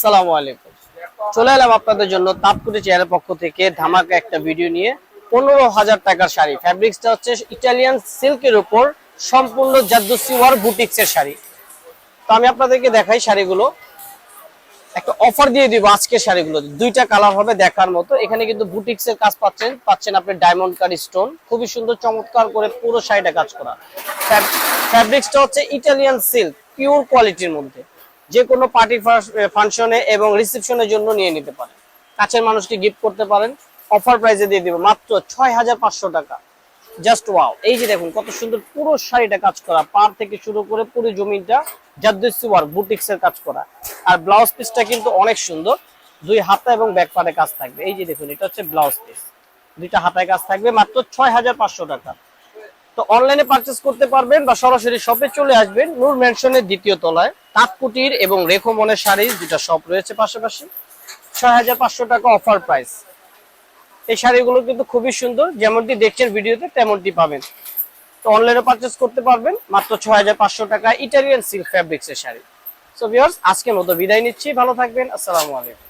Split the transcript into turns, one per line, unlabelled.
আসসালামু আলাইকুম। চলে এলাম আপনাদের জন্য তাপকুটি চেয়ারের পক্ষ থেকে ধামাকা একটা ভিডিও নিয়ে। 15,000 টাকার শাড়ি, ফ্যাব্রিক্সটা হচ্ছে ইটালিয়ান সিল্কের উপর সম্পূর্ণ জাদ্দুসি ওয়ার বুটিক্সের শাড়ি। তো আমি আপনাদেরকে দেখাই শাড়িগুলো, একটা অফার দিয়ে দিব আজকের শাড়িগুলো। দুইটা কালার হবে দেখার মতো। এখানে কিন্তু বুটিক্সের কাজ পাচ্ছেন আপনি ডায়মন্ড কাট স্টোন, খুবই সুন্দর চমৎকার করে পুরো শাড়িটা কাজ করা। ফ্যাব্রিক্সটা হচ্ছে ইটালিয়ান সিল্ক, পিওর কোয়ালিটির মধ্যে। যে কোনো পার্টি ফাংশনে এবং রিসেপশনের জন্য নিয়ে নিতে পারেন, কাছের মানুষকে গিফট করতে পারেন। অফার প্রাইসে দিয়ে দিব মাত্র 6,500 টাকা। Just wow! এই যে দেখুন কত সুন্দর পুরো শাড়িটা কাজ করা, পার থেকে শুরু করে পুরো জমিটা জাদ্দুসি ওয়ার্ক বুটিক্সের কাজ করা। আর ব্লাউজ পিসটা কিন্তু অনেক সুন্দর, দুই হাতা এবং ব্যাক পার্টে কাজ থাকবে। এই যে দেখুন এটা হচ্ছে ব্লাউজ পিস, দুইটা হাতায় কাজ থাকবে, মাত্র 6,500 টাকা। তো অনলাইনে পারচেজ করতে পারবেন বা সরাসরি শপে চলে আসবেন। নূর ম্যানশনের দ্বিতীয় তলায় তাঁতকুটির এবং রেখমনের শাড়ি দুটা শপ রয়েছে পাশাপাশি। 6,500 টাকা অফার প্রাইস। এই শাড়িগুলো কিন্তু খুবই সুন্দর, যেমনটি দেখছেন ভিডিওতে তেমনটি পাবেন। তো অনলাইনে পারচেজ করতে পারবেন মাত্র 6,500 টাকা ইটালিয়ান সিল্ক ফ্যাব্রিক্সের শাড়ি। সো ভিউয়ার্স, আজকের মতো বিদায় নিচ্ছি, ভালো থাকবেন, আসসালামু আলাইকুম।